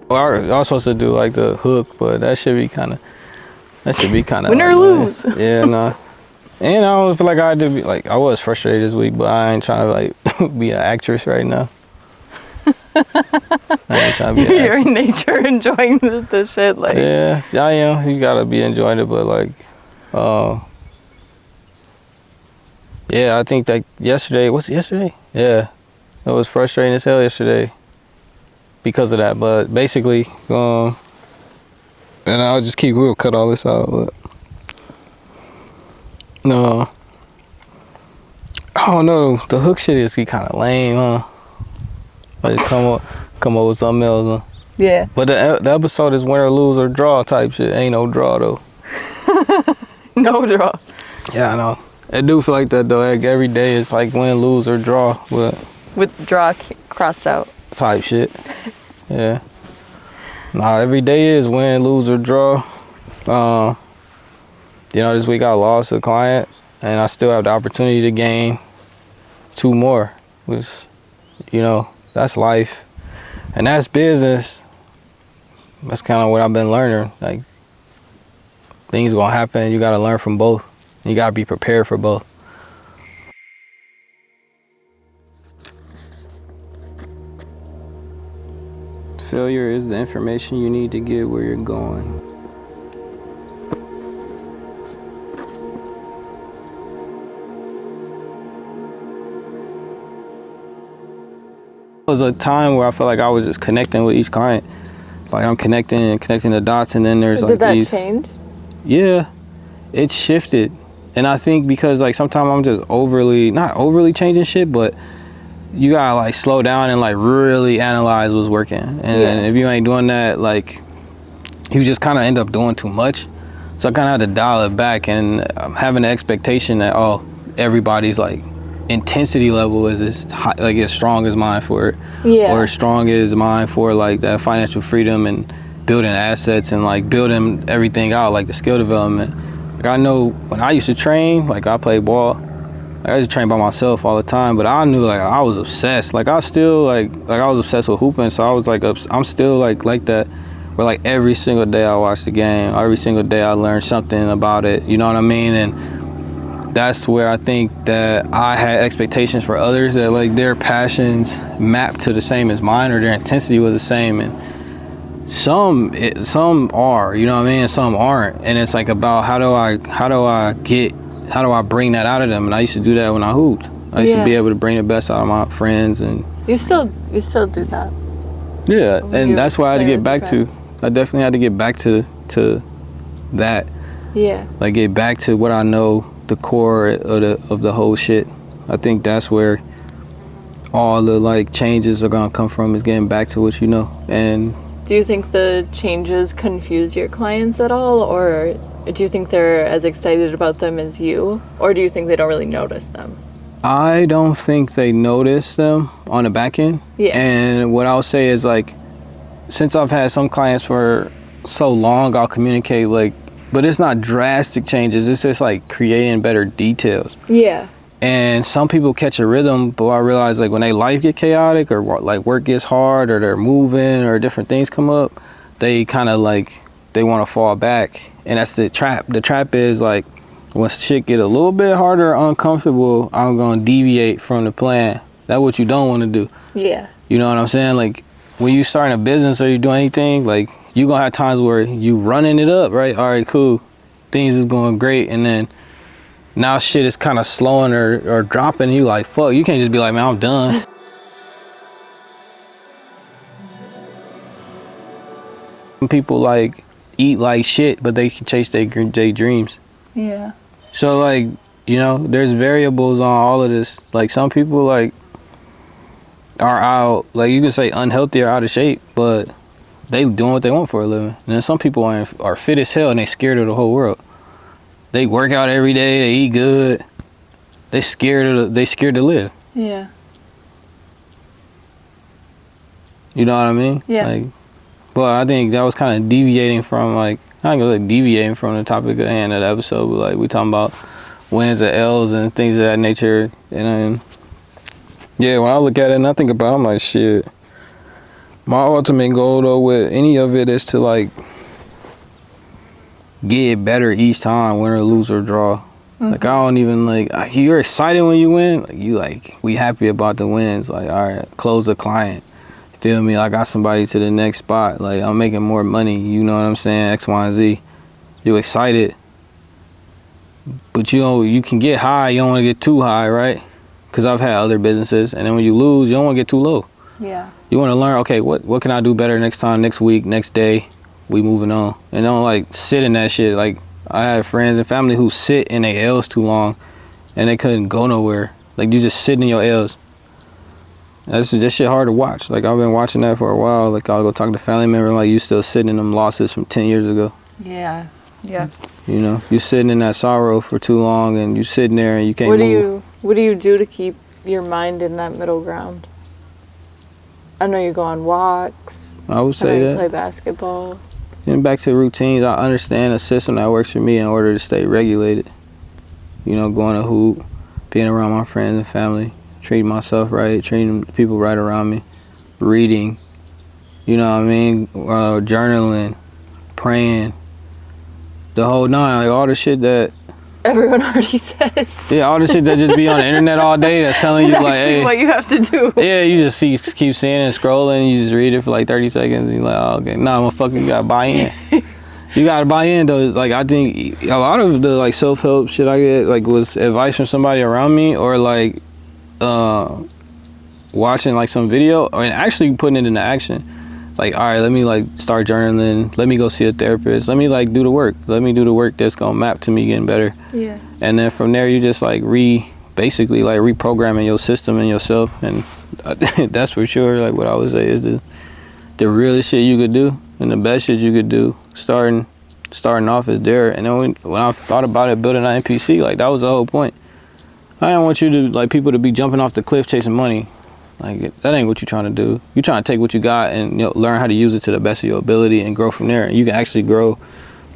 I was supposed to do like the hook, but that should be kind of win or lose. Yeah, no. And I don't feel like I had to be like, I was frustrated this week, but I ain't trying to like be an actress right now. I ain't trying to be an You're in nature enjoying the shit, like. Yeah, I am. You gotta be enjoying it, but like, yeah, I think that yesterday, what's it, yesterday? Yeah, it was frustrating as hell yesterday because of that. But basically, and I'll just we'll cut all this out, but no. Oh no, the hook shit is kind of lame, huh? Like come up with something else, huh? Yeah. But the episode is win or lose or draw type shit. Ain't no draw though. No draw. Yeah, I know. I do feel like that though. Like every day it's like win, lose, or draw, but with draw crossed out. Type shit. Yeah. Nah, every day is win, lose, or draw. You know, this week I lost a client, and I still have the opportunity to gain 2 more, which, you know, that's life, and that's business. That's kind of what I've been learning. Like, things gonna happen. You gotta learn from both. You gotta be prepared for both. Failure is the information you need to get where you're going. It was a time where I felt like I was just connecting with each client. Like I'm connecting the dots, and then there's like these. Did that change? Yeah, it shifted. And I think because like sometimes I'm just not overly changing shit, but you gotta like slow down and like really analyze what's working. And if you ain't doing that, like you just kind of end up doing too much. So I kind of had to dial it back, and I'm having the expectation that everybody's like intensity level is as strong as mine for it, or as strong as mine for like that financial freedom and building assets and like building everything out, like the skill development. Like I know when I used to train, like I played ball, like I used to train by myself all the time, but I knew like I was obsessed. Like I still like I was obsessed with hooping, so I was like I'm still like that. Where like every single day I watch the game, every single day I learn something about it. You know what I mean? And that's where I think that I had expectations for others that like their passions mapped to the same as mine, or their intensity was the same. And some are, you know what I mean, and some aren't. And it's like about how do I bring that out of them? And I used to do that when I hooped. I used to be able to bring the best out of my friends, and you still do that. Yeah, and that's what I had to get back to. I definitely had to get back to that. Yeah. Like get back to what I know, the core of the whole shit. I think that's where all the like changes are gonna come from, is getting back to what you know. And do you think the changes confuse your clients at all, or do you think they're as excited about them as you, or do you think they don't really notice them? I don't think they notice them on the back end. Yeah. And what I'll say is like, since I've had some clients for so long, I'll communicate like, but it's not drastic changes. It's just like creating better details. Yeah. And some people catch a rhythm, but I realize like when their life get chaotic, or like work gets hard, or they're moving, or different things come up, they kind of like, they want to fall back. And that's the trap. The trap is like, when shit get a little bit harder or uncomfortable, I'm going to deviate from the plan. That's what you don't want to do. Yeah. You know what I'm saying? Like when you starting a business or you doing anything, like you going to have times where you running it up, right? All right, cool. Things is going great. And then now shit is kind of slowing or dropping. You like, fuck, you can't just be like, man, I'm done. People like eat like shit, but they can chase their dreams. Yeah. So like, you know, there's variables on all of this. Like some people like are out, like you can say unhealthy or out of shape, but they doing what they want for a living. And then some people are fit as hell and they scared of the whole world. They work out every day, they eat good. They scared to live. Yeah. You know what I mean? Yeah. Like, but I think that was kind of deviating from like, I ain't gonna say deviating from the topic at hand of the episode, but like we talking about wins and L's and things of that nature. And then, yeah, when I look at it and I think about it, I'm like, shit, My ultimate goal though with any of it is to like get better each time, win or lose or draw. Like I don't even like you're excited when you win. Like you like we happy about the wins. Like all right, close a client. Feel me? I got somebody to the next spot. Like I'm making more money. You know what I'm saying? X, Y, and Z. You excited, but you know you can get high. You don't want to get too high, right? Because I've had other businesses, and then when you lose, you don't want to get too low. Yeah. You want to learn. Okay, what can I do better next time, next week, next day? We moving on, and don't like sit in that shit. Like I have friends and family who sit in their L's too long, and they couldn't go nowhere. Like you just sitting in your L's. That's just shit hard to watch. Like I've been watching that for a while. Like I'll go talk to family members. Like you still sitting in them losses from 10 years ago. Yeah. Yeah. You know, you sitting in that sorrow for too long, and you sitting there and you can't move. What do you do to keep your mind in that middle ground? I know you go on walks. I would say I know that. You play basketball. And back to routines, I understand a system that works for me in order to stay regulated. You know, going to hoop, being around my friends and family, treating myself right, treating the people right around me, reading, you know what I mean, journaling, praying, the whole nine, like all the shit that everyone already says. Yeah, all the shit that just be on the internet all day that's telling you like, hey, what you have to do. Yeah, you just keep seeing and scrolling, you just read it for like 30 seconds and you're like, oh, okay, nah, motherfucker, you gotta buy in. You gotta buy in though. Like I think a lot of the like self-help shit I get like was advice from somebody around me or like watching like some video or actually putting it into action. Like, all right, let me like start journaling. Let me go see a therapist. Let me like do the work. Let me do the work that's gonna map to me getting better. Yeah. And then from there, you just like basically like reprogramming your system and yourself. And that's for sure. Like what I would say is the realest shit you could do and the best shit you could do. Starting off is there. And then when I thought about it, building an NPC, like that was the whole point. I didn't want you to like people to be jumping off the cliff chasing money. Like that ain't what you're trying to do. You're trying to take what you got and learn how to use it to the best of your ability and grow from there. And you can actually grow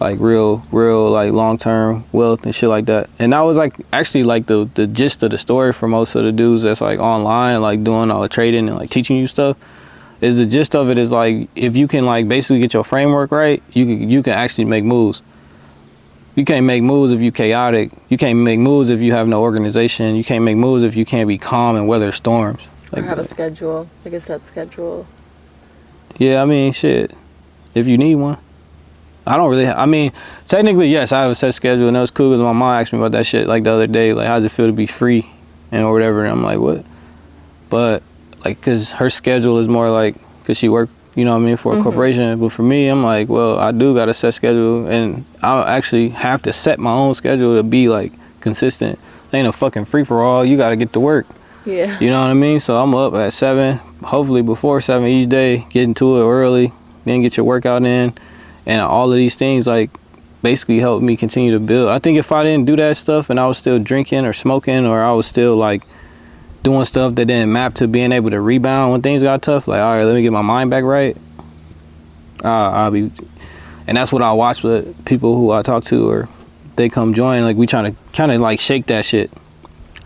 like real like long-term wealth and shit like that. And that was like actually like the gist of the story for most of the dudes that's like online, like doing all the trading and like teaching you stuff. Is the gist of it is like if you can like basically get your framework right, you can actually make moves. You can't make moves if you're chaotic. You can't make moves if you have no organization. You can't make moves if you can't be calm and weather storms. Like or have a schedule, like a set schedule. Yeah, I mean, shit. If you need one. I don't really I mean, technically, yes, I have a set schedule, and that was cool because my mom asked me about that shit like the other day. Like, how does it feel to be free and or whatever? And I'm like, what? But, like, because her schedule is more like, because she worked, you know what I mean, for a corporation. But for me, I'm like, well, I do got a set schedule, and I actually have to set my own schedule to be, like, consistent. It ain't a fucking free-for-all. You got to get to work. Yeah. You know what I mean? So I'm up at 7, hopefully before 7 each day, getting to it early, then get your workout in. And all of these things like basically help me continue to build. I think if I didn't do that stuff and I was still drinking or smoking or I was still like doing stuff that didn't map to being able to rebound when things got tough, like, all right, let me get my mind back right. I'll be, and that's what I watch with people who I talk to or they come join. Like we trying to kind of like shake that shit.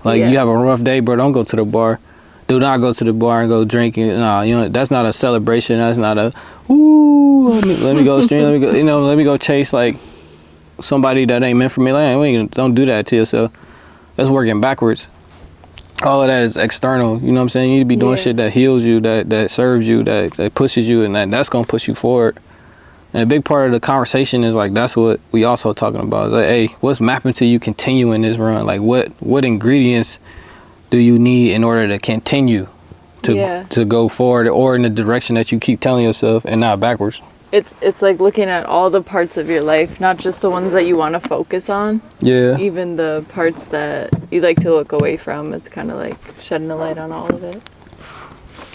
Like you have a rough day, bro, don't go to the bar. Do not go to the bar and go drinking. Nah, you know, that's not a celebration. That's not a, ooh, let me go stream. Let me go, let me go chase like somebody that ain't meant for me. Like, don't do that to yourself. That's working backwards. All of that is external. You know what I'm saying? You need to be doing shit that heals you, that serves you, that pushes you, and that's going to push you forward. And a big part of the conversation is like, that's what we also talking about. Is like, hey, what's mapping to you continuing this run? Like what ingredients do you need in order to continue to go forward or in the direction that you keep telling yourself and not backwards? It's like looking at all the parts of your life, not just the ones that you want to focus on. Yeah. Even the parts that you like to look away from. It's kind of like shedding a light on all of it.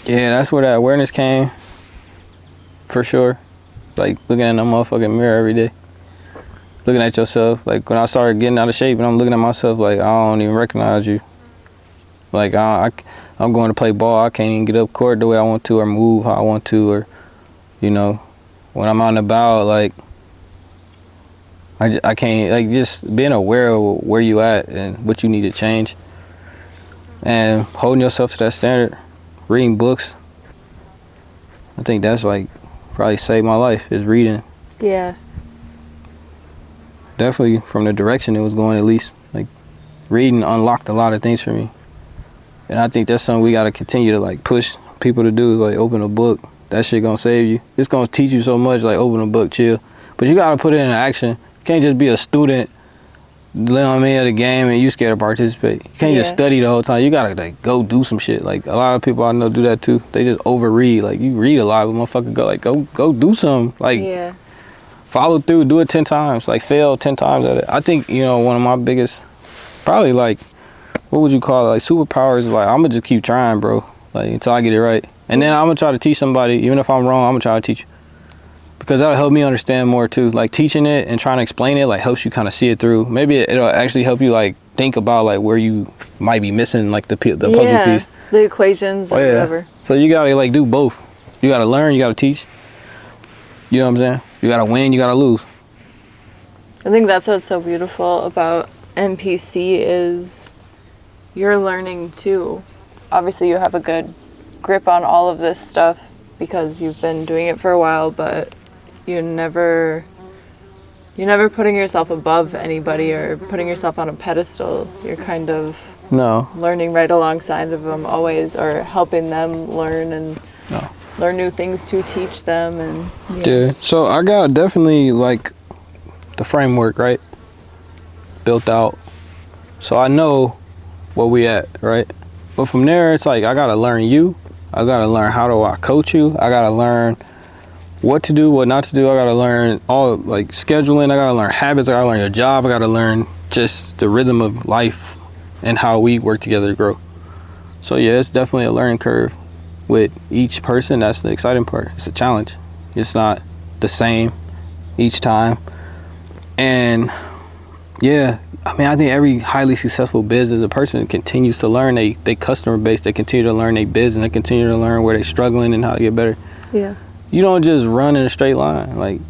Yeah, that's where that awareness came. For sure. Like looking in the motherfucking mirror every day. Looking at yourself. Like when I started getting out of shape and I'm looking at myself like I don't even recognize you. Like I'm going to play ball. I can't even get up court the way I want to or move how I want to or, when I'm out and about, like I can't, like just being aware of where you at and what you need to change and holding yourself to that standard, reading books. I think that's like probably saved my life is reading. Yeah. Definitely from the direction it was going, at least. Like reading unlocked a lot of things for me. And I think that's something we got to continue to like push people to do, is like open a book. That shit gonna save you. It's gonna teach you so much, like open a book, chill. But you gotta put it into action. You can't just be a student, you know what I mean, of the game and you scared to participate. You can't just study the whole time. You gotta like go do some shit. Like a lot of people I know do that too. They just overread. Like you read a lot, but motherfucker go do something. Like follow through, do it 10 times. Like fail 10 times at it. I think, you know, one of my biggest, probably like, what would you call it? Like superpowers is like, I'm gonna just keep trying, bro. Like until I get it right. And then I'm gonna try to teach somebody, even if I'm wrong, I'm gonna try to teach you. Because that'll help me understand more too. Like teaching it and trying to explain it like helps you kind of see it through. Maybe it'll actually help you like think about like where you might be missing like the puzzle piece. The equations or whatever. So you gotta like do both. You gotta learn, you gotta teach. You know what I'm saying? You gotta win, you gotta lose. I think that's what's so beautiful about NPC is you're learning too. Obviously you have a good grip on all of this stuff because you've been doing it for a while, but you're never putting yourself above anybody or putting yourself on a pedestal. You're kind of learning right alongside of them always, or helping them learn and learn new things to teach them. And so I got definitely like the framework right built out, so I know where we at, right? But from there it's like I gotta learn you. I gotta learn how do I coach you. I gotta learn what to do, what not to do. I gotta learn all like scheduling. I gotta learn habits. I gotta learn your job. I gotta learn just the rhythm of life and how we work together to grow. So yeah, it's definitely a learning curve with each person. That's the exciting part. It's a challenge. It's not the same each time. And yeah, I mean, I think every highly successful business, a person continues to learn they customer base. They continue to learn their business. They continue to learn where they're struggling and how to get better. Yeah. You don't just run in a straight line. Like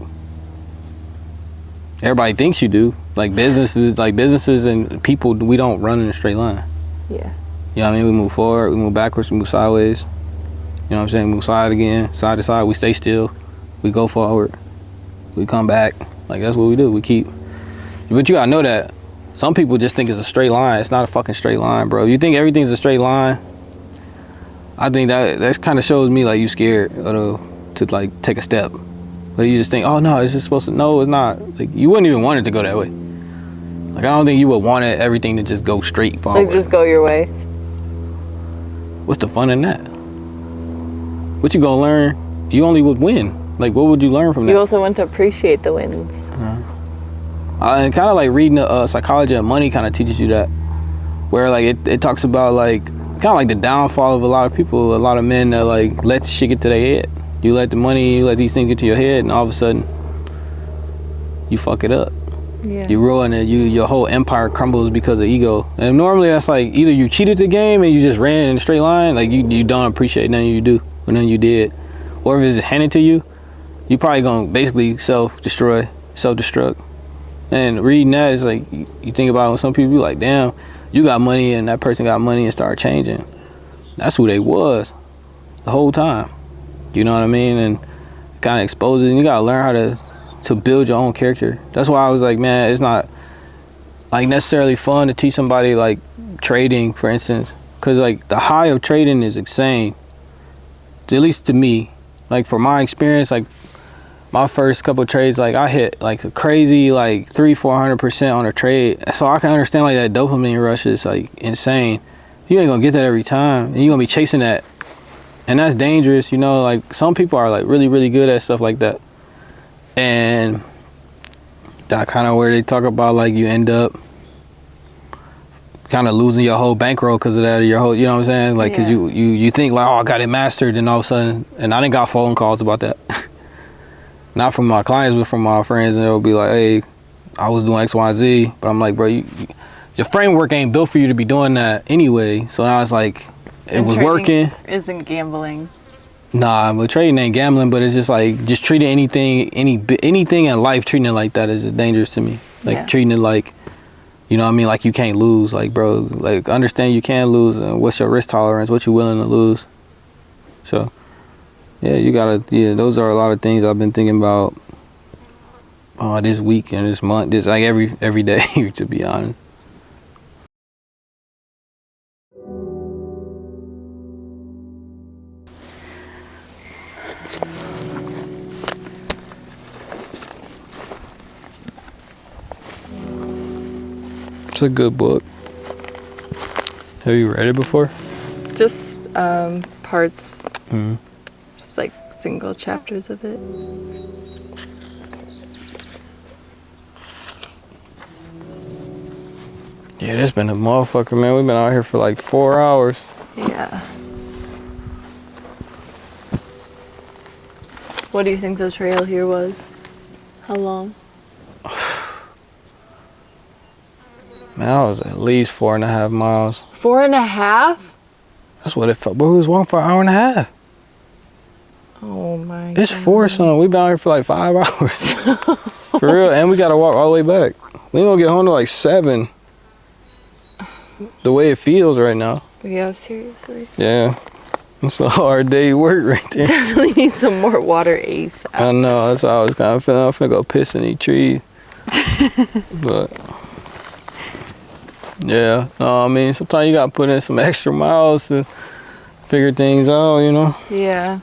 everybody thinks you do. Like businesses and people, we don't run in a straight line. Yeah. You know what I mean? We move forward, we move backwards, we move sideways. You know what I'm saying? We move side to side. We stay still. We go forward. We come back. Like that's what we do. We keep. But you gotta know that some people just think it's a straight line. It's not a fucking straight line, bro. You think everything's a straight line? I think that kind of shows me like you scared to like take a step. Like you just think, oh no, it's just supposed to. No, it's not. Like you wouldn't even want it to go that way. Like I don't think you would want everything to just go straight forward. Like just go your way. What's the fun in that? What you gonna learn? You only would win. Like what would you learn from that? You also want to appreciate the wins. And kind of like reading the psychology of money kind of teaches you that, where like it talks about like kind of like the downfall of a lot of people, a lot of men that like let shit get to their head. You let the money, you let these things get to your head, and all of a sudden you fuck it up. Yeah. You ruin it. Your whole empire crumbles because of ego. And normally that's like either you cheated the game and you just ran in a straight line, like you don't appreciate nothing you do or nothing you did, or if it's just handed to you, you probably gonna basically self-destruct. And reading that is like, you think about when some people be like, damn, you got money and that person got money and start changing. That's who they was the whole time. You know what I mean? And kind of exposes, and you gotta learn how to build your own character. That's why I was like, man, it's not like necessarily fun to teach somebody like trading, for instance, because like the high of trading is insane. At least to me, like for my experience, like my first couple of trades, like I hit like a crazy like 300-400% on a trade. So I can understand like that dopamine rush is like insane. You ain't gonna get that every time, and you're gonna be chasing that, and that's dangerous. You know, like some people are like really, really good at stuff like that, and that kind of where they talk about like you end up kind of losing your whole bankroll because of that, or your whole, you know what I'm saying? Like, cause you think like, oh, I got it mastered, and all of a sudden, and I didn't got phone calls about that. Not from my clients, but from my friends, and they'll be like, hey, I was doing X, Y, Z, but I'm like, bro, your framework ain't built for you to be doing that anyway. So now it's like, it was working. Isn't gambling. Nah, but trading ain't gambling, but it's just like, just treating anything in life, treating it like that is dangerous to me. Like treating it like, you know what I mean? Like you can't lose, like bro, like understand you can't lose, and what's your risk tolerance, what you willing to lose. So Yeah, you gotta. Yeah, those are a lot of things I've been thinking about this week and this month. Just like every day, to be honest. It's a good book. Have you read it before? Just parts. Mm-hmm. Just like single chapters of it. Yeah, this been a motherfucker, man. We've been out here for like 4 hours. Yeah. What do you think the trail here was? How long? Man, I was at least 4.5 miles. 4.5? That's what it felt. But we was walking for an hour and a half. Oh my It's God. 4 something. We've been out here for like 5 hours. For real. And we gotta walk all the way back. We ain't gonna get home to like 7. The way it feels right now. Yeah, seriously. Yeah. It's a hard day work right there. Definitely need some more water ASAP. I know. That's how I was kind of feeling. I'm finna go piss in these trees. But yeah. No, I mean, sometimes you gotta put in some extra miles to figure things out, you know? Yeah.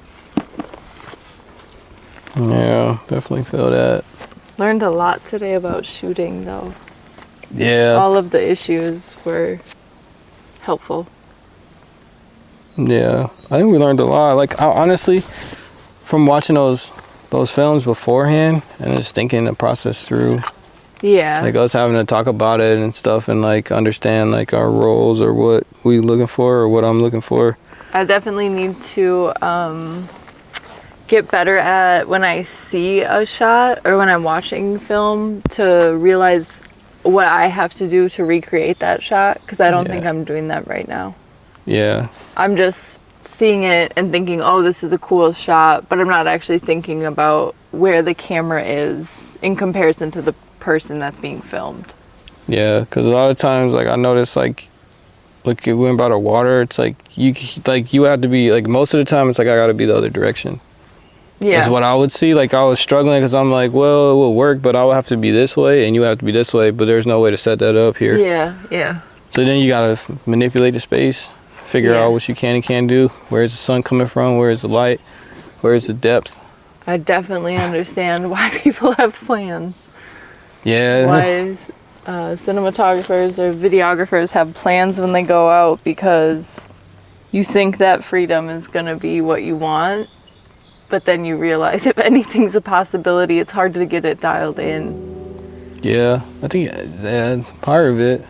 Yeah, definitely feel that. Learned a lot today about shooting, though. Yeah. All of the issues were helpful. Yeah. I think we learned a lot. Like, honestly, from watching those films beforehand and just thinking the process through. Yeah. Like us having to talk about it and stuff and like understand like our roles or what we looking for or what I'm looking for. I definitely need to get better at when I see a shot or when I'm watching film to realize what I have to do to recreate that shot, because I don't think I'm doing that right now. Yeah. I'm just seeing it and thinking, oh, this is a cool shot, but I'm not actually thinking about where the camera is in comparison to the person that's being filmed. Yeah, because a lot of times, like I noticed, like when we went by the water, it's like you have to be like most of the time. It's like I got to be the other direction. Yeah. That's what I would see. Like I was struggling because I'm like, well, it will work, but I will have to be this way and you have to be this way, but there's no way to set that up here. Yeah, yeah. So then you got to manipulate the space, figure out what you can and can't do. Where's the sun coming from? Where's the light? Where's the depth? I definitely understand why people have plans. Yeah. Why cinematographers or videographers have plans when they go out, because you think that freedom is going to be what you want, but then you realize if anything's a possibility, it's hard to get it dialed in. Yeah, I think that's part of it.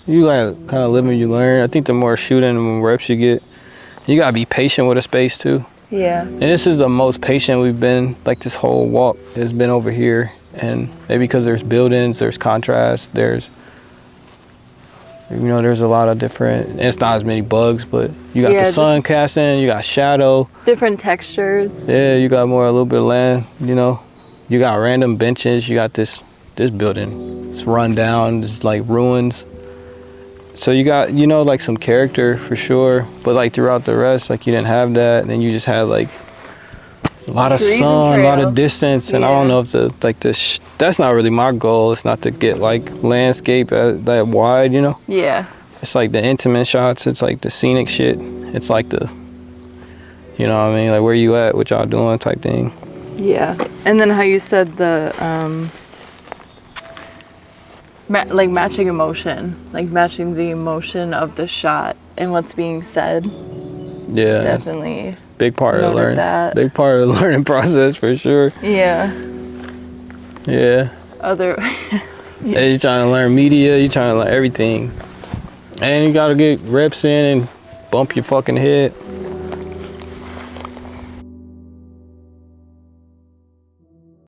You gotta kind of live and you learn. I think the more shooting and more reps you get, you gotta be patient with a space too. Yeah. And this is the most patient we've been, like this whole walk has been over here. And maybe because there's buildings, there's contrast, there's a lot of different, and it's not as many bugs, but you got the sun casting, you got shadow. Different textures. Yeah, you got a little bit of land, you know. You got random benches, you got this building, it's run down, it's like ruins. So you got, like some character for sure, but like throughout the rest, like you didn't have that, and then you just had like a lot of sun, a lot of distance, and I don't know if that's not really my goal. It's not to get like landscape that wide, you know? Yeah. It's like the intimate shots, it's like the scenic shit. It's like the, you know what I mean? Like where you at, what y'all doing type thing. Yeah. And then how you said the, like matching emotion, like matching the emotion of the shot and what's being said. Yeah. Definitely. Big part of the learning. Big part of the learning process for sure. Yeah. Yeah. Yeah, you're trying to learn media, you're trying to learn everything. And you gotta get reps in and bump your fucking head.